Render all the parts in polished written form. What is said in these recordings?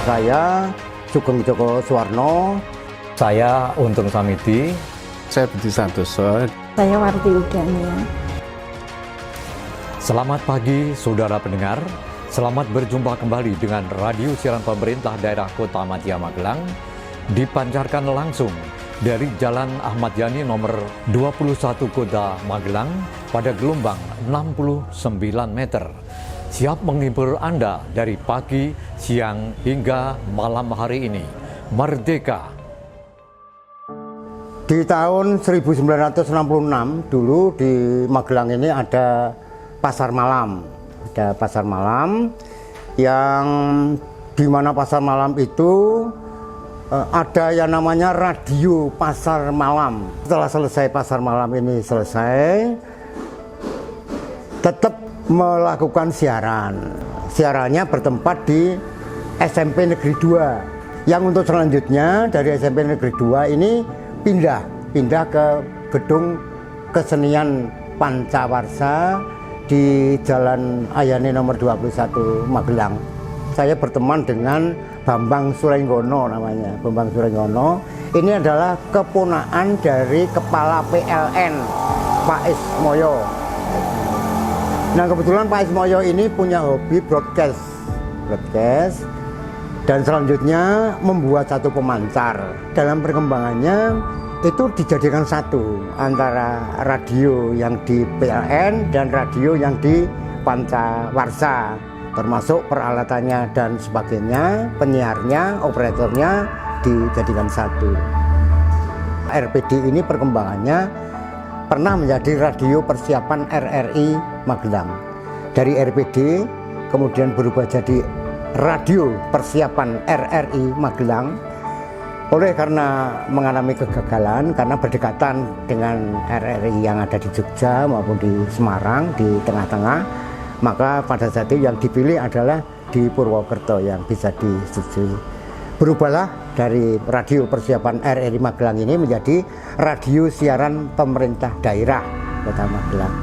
Saya Sugeng Joko Suwarno. Saya Untung Samidi. Saya Budi Santoso. Saya Warti Udania. Selamat pagi saudara pendengar. Selamat berjumpa kembali dengan radio siaran pemerintah daerah Kota Ahmad Yani Magelang, dipancarkan langsung dari Jalan Ahmad Yani nomor 21 Kota Magelang pada gelombang 69 meter. Siap menghibur Anda dari pagi, siang, hingga malam hari ini. Merdeka! Di tahun 1966 dulu di Magelang ini ada pasar malam. Ada pasar malam yang dimana pasar malam itu ada yang namanya radio pasar malam. Setelah selesai pasar malam ini selesai, tetap melakukan siaran. Siarannya bertempat di SMP Negeri 2. Yang untuk selanjutnya dari SMP Negeri 2 ini pindah ke gedung kesenian Pancawarsa di Jalan Ayani nomor 21 Magelang. Saya berteman dengan Bambang Surenggono namanya. Bambang Surenggono ini adalah keponakan dari kepala PLN Pak Ismoyo. Nah, kebetulan Pak Ismoyo ini punya hobi broadcast dan selanjutnya membuat satu pemancar. Dalam perkembangannya itu dijadikan satu antara radio yang di PLN dan radio yang di Pancawarsa, termasuk peralatannya dan sebagainya, penyiarnya, operatornya dijadikan satu. RPD ini perkembangannya pernah menjadi radio persiapan RRI Magelang. Dari RPD kemudian berubah jadi radio persiapan RRI Magelang. Oleh karena mengalami kegagalan karena berdekatan dengan RRI yang ada di Jogja maupun di Semarang di tengah-tengah, maka pada saat itu yang dipilih adalah di Purwokerto yang bisa disetujui. Berubahlah dari radio persiapan RRI Magelang ini menjadi radio siaran pemerintah daerah Kota Magelang.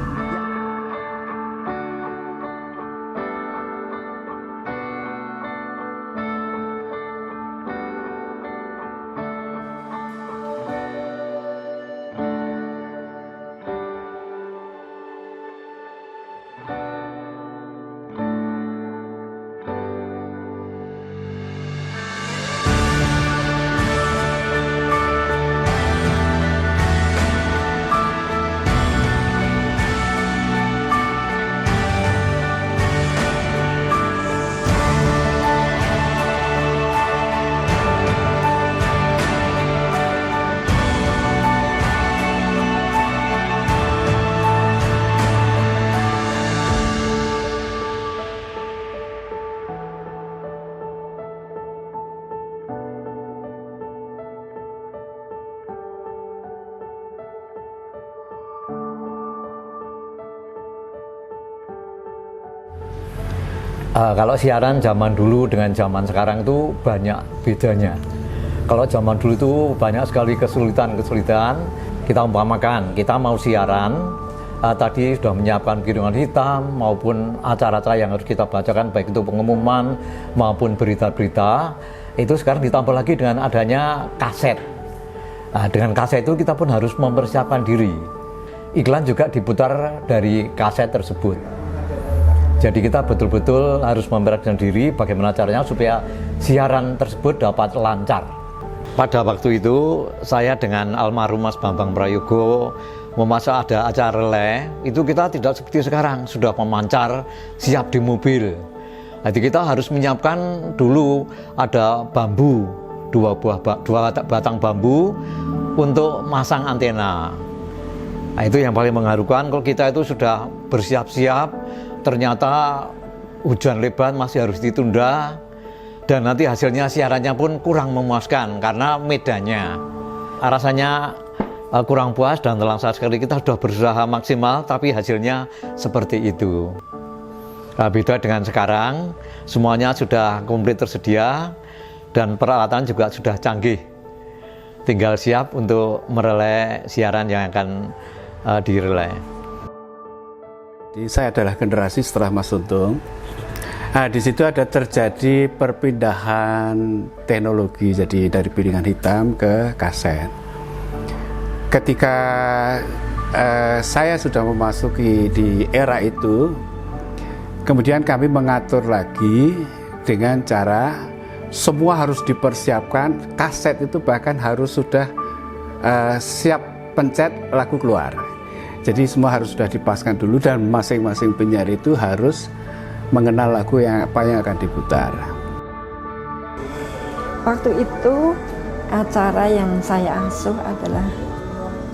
Kalau siaran zaman dulu dengan zaman sekarang itu banyak bedanya. Kalau zaman dulu itu banyak sekali kesulitan-kesulitan. Kita umpamakan, kita mau siaran, tadi sudah menyiapkan piringan hitam maupun acara-acara yang harus kita bacakan, baik itu pengumuman maupun berita-berita. Itu sekarang ditambah lagi dengan adanya kaset. Dengan kaset itu kita pun harus mempersiapkan diri. Iklan juga diputar dari kaset tersebut. Jadi kita betul-betul harus mempersiapkan diri bagaimana caranya supaya siaran tersebut dapat lancar. Pada waktu itu saya dengan almarhum Mas Bambang Prayogo memasak ada acara relay, itu kita tidak seperti sekarang, sudah memancar siap di mobil. Jadi kita harus menyiapkan dulu ada bambu, dua batang bambu untuk masang antena. Nah, itu yang paling mengharukan kalau kita itu sudah bersiap-siap, ternyata hujan lebat masih harus ditunda dan nanti hasilnya siarannya pun kurang memuaskan karena medannya. Rasanya kurang puas dan terlaksana sekali. Kita sudah berusaha maksimal tapi hasilnya seperti itu. Beda dengan sekarang, semuanya sudah komplit tersedia dan peralatan juga sudah canggih. Tinggal siap untuk merelay siaran yang akan direlay. Saya adalah generasi setelah Mas Untung. Nah, di situ ada terjadi perpindahan teknologi, jadi dari piringan hitam ke kaset. Ketika saya sudah memasuki di era itu, kemudian kami mengatur lagi dengan cara semua harus dipersiapkan, kaset itu bahkan harus sudah siap pencet lagu keluar. Jadi semua harus sudah dipaskan dulu dan masing-masing penyiar itu harus mengenal lagu yang akan diputar. Waktu itu acara yang saya asuh adalah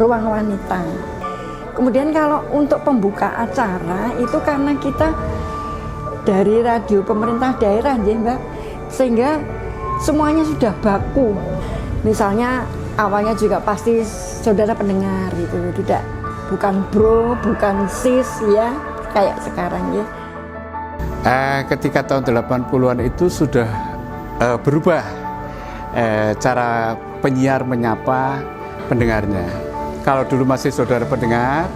Ruang Wanita. Kemudian kalau untuk pembuka acara itu karena kita dari radio pemerintah daerah ya Mbak, sehingga semuanya sudah baku. Misalnya awalnya juga pasti saudara pendengar gitu, bukan bro, bukan sis ya kayak sekarang ya. Ketika tahun 80-an itu sudah berubah cara penyiar menyapa pendengarnya. Kalau dulu masih saudara pendengar,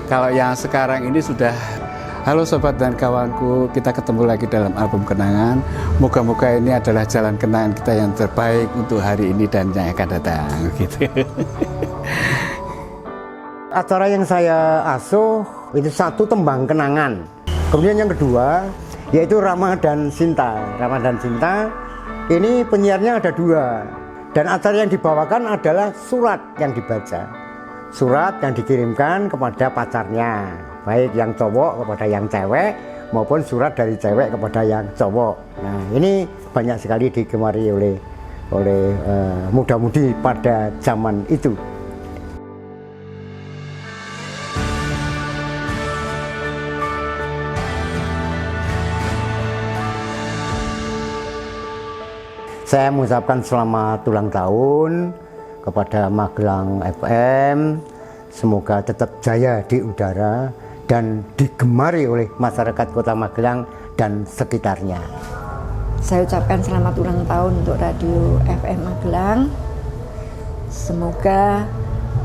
kalau yang sekarang ini sudah halo sobat dan kawanku, kita ketemu lagi dalam album kenangan. Moga-moga ini adalah jalan kenangan kita yang terbaik untuk hari ini dan yang akan datang. Gitu. Acara yang saya asuh itu satu tembang kenangan. Kemudian yang kedua yaitu Rama dan Sinta. Rama dan Sinta ini penyiarnya ada dua. Dan acara yang dibawakan adalah surat yang dibaca. Surat yang dikirimkan kepada pacarnya, baik yang cowok kepada yang cewek maupun surat dari cewek kepada yang cowok. Nah, ini banyak sekali digemari oleh muda-mudi pada zaman itu. Saya mengucapkan selamat ulang tahun kepada Magelang FM. Semoga tetap jaya di udara dan digemari oleh masyarakat Kota Magelang dan sekitarnya. Saya ucapkan selamat ulang tahun untuk Radio FM Magelang. Semoga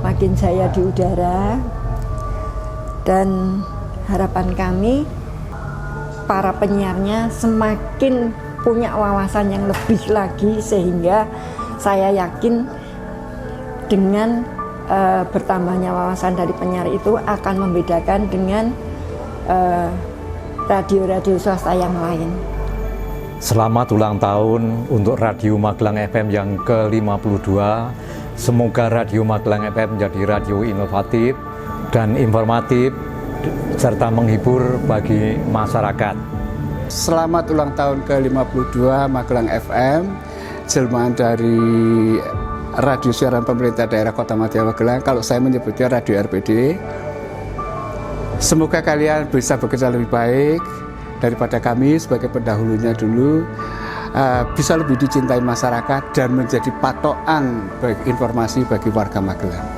makin jaya di udara, dan harapan kami para penyiarnya semakin punya wawasan yang lebih lagi, sehingga saya yakin dengan bertambahnya wawasan dari penyiar itu akan membedakan dengan radio-radio swasta yang lain. Selamat ulang tahun untuk Radio Magelang FM yang ke-52. Semoga Radio Magelang FM menjadi radio inovatif dan informatif serta menghibur bagi masyarakat. Selamat ulang tahun ke-52 Magelang FM, jelmaan dari Radio Siaran Pemerintah Daerah Kota Madya Magelang. Kalau saya menyebutnya Radio RPD. Semoga kalian bisa bekerja lebih baik daripada kami sebagai pendahulunya dulu, bisa lebih dicintai masyarakat dan menjadi patokan informasi bagi warga Magelang.